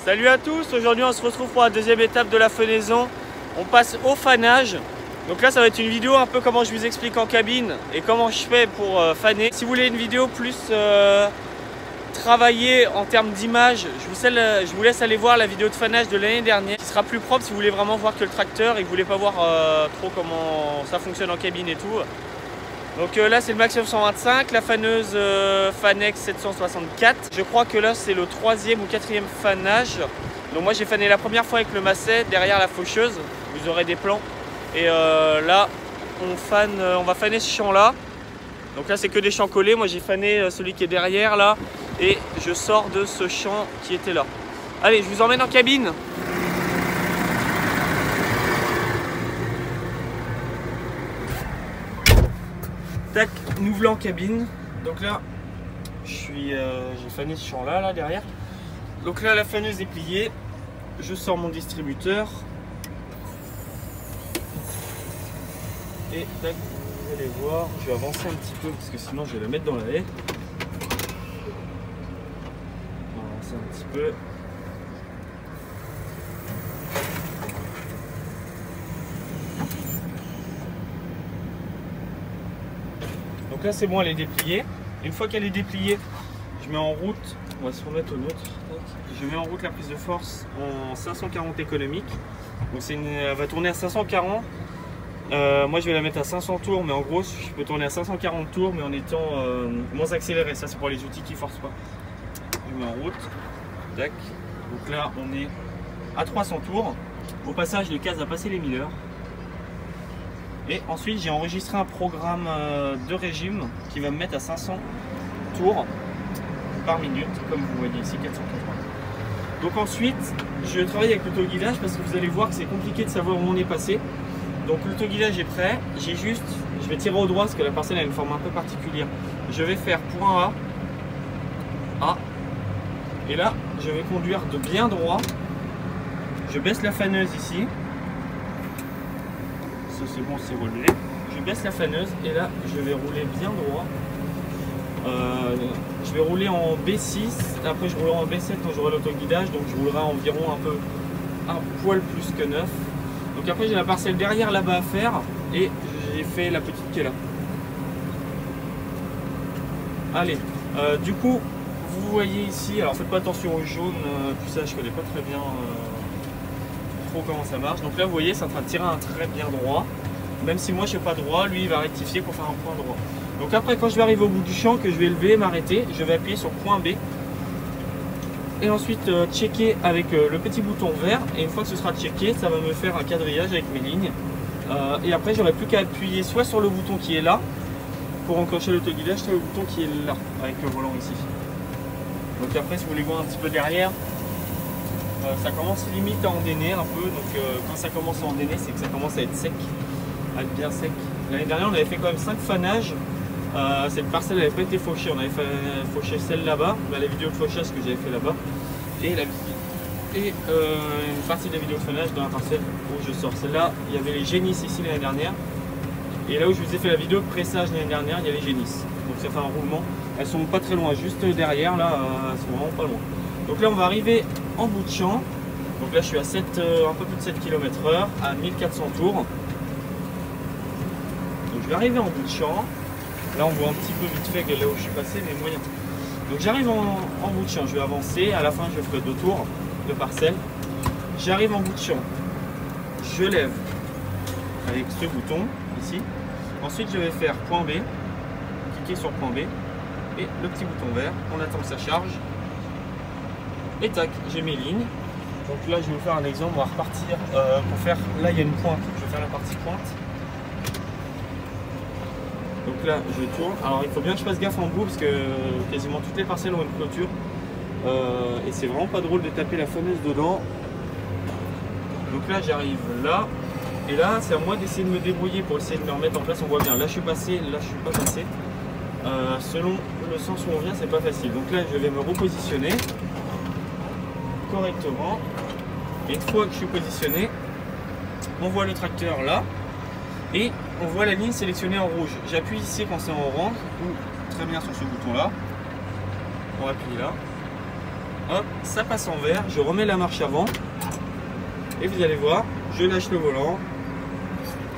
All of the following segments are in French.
Salut à tous, aujourd'hui on se retrouve pour la deuxième étape de la fenaison. On passe au fanage. Donc là ça va être une vidéo un peu comment je vous explique en cabine et comment je fais pour faner. Si vous voulez une vidéo plus travaillée en termes d'image, je vous laisse aller voir la vidéo de fanage de l'année dernière qui sera plus propre si vous voulez vraiment voir que le tracteur et que vous voulez pas voir trop comment ça fonctionne en cabine et tout. Donc là c'est le Max 925, la faneuse Fanex 764. Je crois que là c'est le troisième ou quatrième fanage. Donc moi j'ai fané la première fois avec le masset derrière la faucheuse, vous aurez des plans. Et là on va faner ce champ là. Donc là c'est que des champs collés, moi j'ai fané celui qui est derrière là. Et je sors de ce champ qui était là. Allez, je vous emmène en cabine. Tac, nous voilà en cabine. Donc là, j'ai fané ce champ là derrière. Donc là, la faneuse est pliée. Je sors mon distributeur. Et tac, vous allez voir, je vais avancer un petit peu parce que sinon je vais la mettre dans la haie. On va avancer un petit peu. Donc là c'est bon, elle est dépliée. Une fois qu'elle est dépliée, je mets en route, on va se remettre au neutre. Je mets en route la prise de force en 540 économique. Donc elle va tourner à 540. Moi je vais la mettre à 500 tours, mais en gros je peux tourner à 540 tours mais en étant moins accéléré. Ça c'est pour les outils qui ne forcent pas. Je mets en route. Tac. Donc là on est à 300 tours. Au passage le CAS va passer les 1000 heures. Et ensuite j'ai enregistré un programme de régime qui va me mettre à 500 tours par minute, comme vous voyez ici, 480. Donc ensuite je travaille avec l'autoguidage parce que vous allez voir que c'est compliqué de savoir où on est passé. Donc l'autoguidage est prêt, je vais tirer au droit parce que la parcelle a une forme un peu particulière. Je vais faire point A, et là je vais conduire de bien droit. Je baisse la faneuse ici. Ça c'est bon, c'est relevé. Je baisse la faneuse et là je vais rouler bien droit. Je vais rouler en B6, après je roulerai en B7 quand j'aurai l'autoguidage, donc je roulerai environ un poil plus que 9. Donc après j'ai la parcelle derrière là-bas à faire et j'ai fait la petite qui est là. Allez, du coup vous voyez ici, alors faites pas attention au jaune, tout ça je connais pas très bien trop comment ça marche. Donc là vous voyez c'est en train de tirer un trait bien droit, même si moi je suis pas droit, lui il va rectifier pour faire un point droit. Donc après quand je vais arriver au bout du champ, que je vais lever, m'arrêter, je vais appuyer sur point B. Et ensuite checker avec le petit bouton vert, et une fois que ce sera checké, ça va me faire un quadrillage avec mes lignes. Et après j'aurai plus qu'à appuyer soit sur le bouton qui est là pour enclencher l'autoguidage, soit le bouton qui est là avec le volant ici. Donc après si vous voulez voir un petit peu derrière, ça commence limite à endainer un peu. Donc quand ça commence à endainer, c'est que ça commence à être sec, à être bien sec. L'année dernière on avait fait quand même 5 fanages. Cette parcelle n'avait pas été fauchée, on avait fauché celle là-bas, la vidéo de fauchage que j'avais fait là-bas, et une partie de la vidéo de fanage dans la parcelle où je sors. Celle-là, il y avait les génisses ici l'année dernière, et là où je vous ai fait la vidéo de pressage l'année dernière, il y a les génisses. Donc ça fait un roulement, elles sont pas très loin, juste derrière là, elles sont vraiment pas loin. Donc là on va arriver en bout de champ, donc là je suis à un peu plus de 7 km/h, à 1400 tours. Donc je vais arriver en bout de champ. Là on voit un petit peu vite fait que là où je suis passé, mais moyen. Donc j'arrive en bout de champ, je vais avancer, à la fin je ferai 2 tours de parcelle. J'arrive en bout de champ, je lève avec ce bouton ici. Ensuite je vais faire point B, cliquer sur point B et le petit bouton vert, on attend que ça charge. Et tac, j'ai mes lignes. Donc là je vais vous faire un exemple, on va repartir pour faire, là il y a une pointe, je vais faire la partie pointe. Donc là je tourne, alors il faut bien que je fasse gaffe en bout parce que quasiment toutes les parcelles ont une clôture et c'est vraiment pas drôle de taper la faneuse dedans. Donc là j'arrive là et là c'est à moi d'essayer de me débrouiller pour essayer de me remettre en place. On voit bien, là je suis passé, là je suis pas passé. Selon le sens où on vient c'est pas facile. Donc là je vais me repositionner correctement et une fois que je suis positionné, on voit le tracteur là. Et on voit la ligne sélectionnée en rouge. J'appuie ici quand c'est en orange ou très bien sur ce bouton là. On appuie là. hop, ça passe en vert, je remets la marche avant et vous allez voir, je lâche le volant,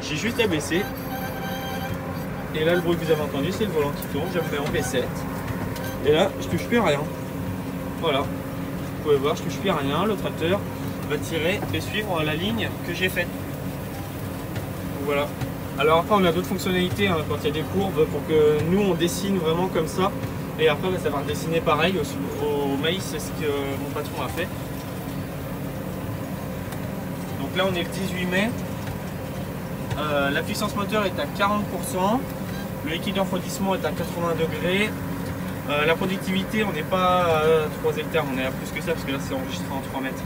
j'ai juste à baisser et là le bruit que vous avez entendu c'est le volant qui tourne, je le mets en B7 et là je touche plus à rien. Voilà, vous pouvez voir, je touche plus à rien, le tracteur va tirer et suivre la ligne que j'ai faite. Voilà. Alors après on a d'autres fonctionnalités hein, quand il y a des courbes pour que nous on dessine vraiment comme ça. Et après ça va dessiner pareil au maïs, c'est ce que mon patron a fait. Donc là on est le 18 mai. La puissance moteur est à 40%. Le liquide de refroidissement est à 80 degrés. La productivité on n'est pas à 3 hectares, on est à plus que ça parce que là c'est enregistré en 3 mètres.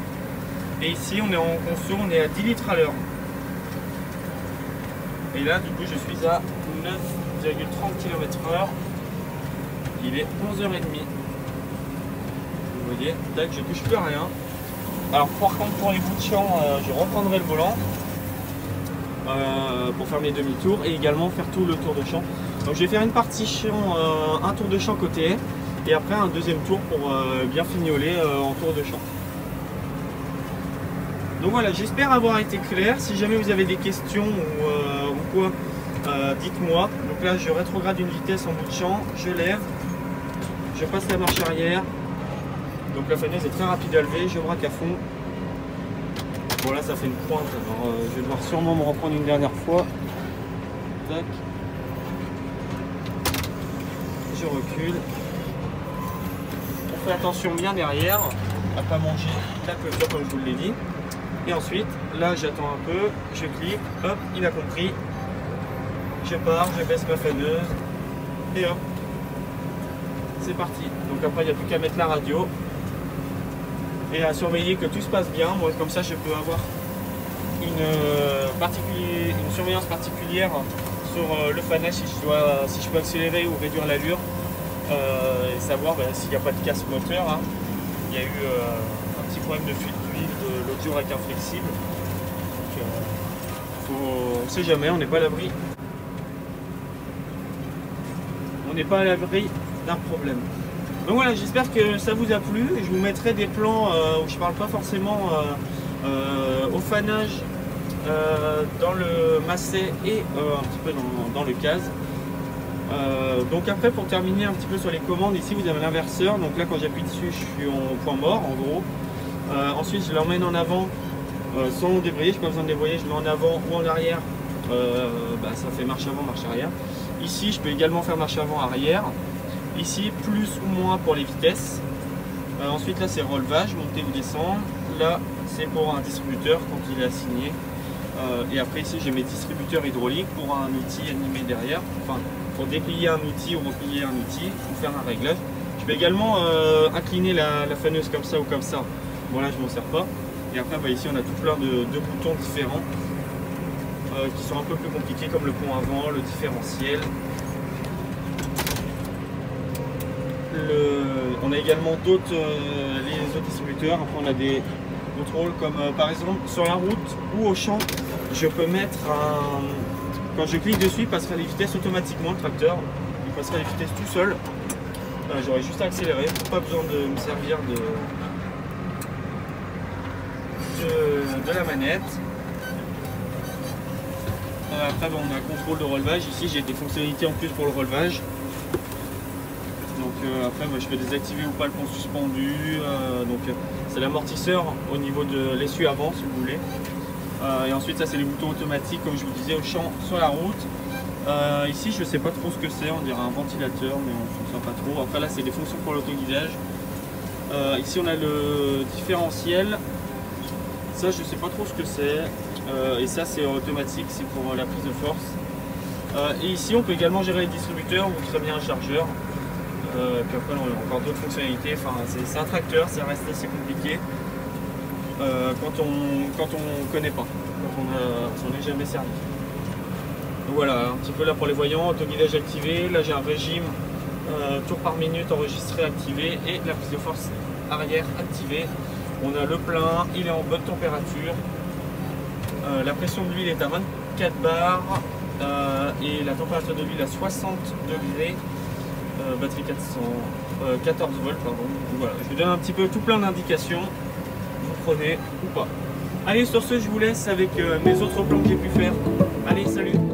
Et ici on est en conso, on est à 10 litres à l'heure. Et là du coup je suis à 9,30 km/h. Il est 11h30. Vous voyez, tac, je touche plus à rien. Alors par contre pour les bouts de champ, je reprendrai le volant pour faire mes demi-tours et également faire tout le tour de champ. Donc je vais faire une partie champ, un tour de champ côté haie et après un deuxième tour pour bien fignoler en tour de champ. Donc voilà, j'espère avoir été clair. Si jamais vous avez des questions ou quoi, dites-moi. Donc là je rétrograde une vitesse en bout de champ, je lève. Je passe la marche arrière, donc la faneuse est très rapide à lever, je braque à fond. Bon là ça fait une pointe, alors je vais devoir sûrement me reprendre une dernière fois. Tac. Je recule. On fait attention bien derrière, à ne pas manger la clôture comme je vous l'ai dit. Et ensuite, là j'attends un peu, je clique, hop, il a compris. Je pars, je baisse ma faneuse, et hop. C'est parti. Donc après il n'y a plus qu'à mettre la radio et à surveiller que tout se passe bien. Moi comme ça je peux avoir une surveillance particulière sur le fanage si je peux accélérer ou réduire l'allure et savoir s'il n'y a pas de casse moteur. Hein. Il y a eu un petit problème de fuite d'huile de l'autre jour avec un flexible. On ne sait jamais, on n'est pas à l'abri. On n'est pas à l'abri d'un problème. Donc voilà, j'espère que ça vous a plu et je vous mettrai des plans où je parle pas forcément au fanage dans le masset et un petit peu dans le case. Donc après pour terminer un petit peu sur les commandes, ici vous avez l'inverseur, donc là quand j'appuie dessus je suis en point mort en gros. Ensuite je l'emmène en avant sans débrayer, je n'ai pas besoin de débrayer, je le mets en avant ou en arrière, ça fait marche avant, marche arrière. Ici je peux également faire marche avant, arrière. Ici, plus ou moins pour les vitesses. Ensuite, là, c'est relevage, monter ou descendre. Là, c'est pour un distributeur quand il est assigné. Et après, ici, j'ai mes distributeurs hydrauliques pour un outil animé derrière. Enfin, pour déplier un outil ou replier un outil ou faire un réglage. Je peux également incliner la faneuse comme ça ou comme ça. Bon, là, je m'en sers pas. Et après, ici, on a tout plein de boutons différents qui sont un peu plus compliqués, comme le pont avant, le différentiel. On a également d'autres les autres distributeurs. Après on a d'autres rôles comme par exemple sur la route ou au champ, je peux mettre un... Quand je clique dessus, il passera les vitesses automatiquement, le tracteur. Il passera les vitesses tout seul. J'aurais juste à accélérer, pas besoin de me servir de la manette. Après on a un contrôle de relevage. Ici j'ai des fonctionnalités en plus pour le relevage. Après je peux désactiver ou pas le pont suspendu, c'est l'amortisseur au niveau de l'essuie avant si vous voulez. Et ensuite ça c'est les boutons automatiques comme je vous disais au champ sur la route. Ici je sais pas trop ce que c'est, on dirait un ventilateur mais on ne sait pas trop. Après là c'est des fonctions pour l'autoguidage. Ici on a le différentiel, ça je sais pas trop ce que c'est. Et ça c'est automatique, c'est pour la prise de force. Et ici on peut également gérer les distributeurs ou très bien un chargeur. Puis après on a encore d'autres fonctionnalités, enfin, c'est un tracteur, ça reste assez compliqué quand on connaît pas, quand on n'est jamais servi. Donc voilà, un petit peu là pour les voyants, autoguidage activé, là j'ai un régime tour par minute enregistré activé et la prise de force arrière activée. On a le plein, il est en bonne température, la pression de l'huile est à 24 bars et la température de l'huile à 60 degrés. Batterie 400 14 volts, pardon. Donc voilà, je vous donne un petit peu tout plein d'indications. Vous prenez ou pas. Allez, sur ce, je vous laisse avec mes autres plans que j'ai pu faire. Allez, salut!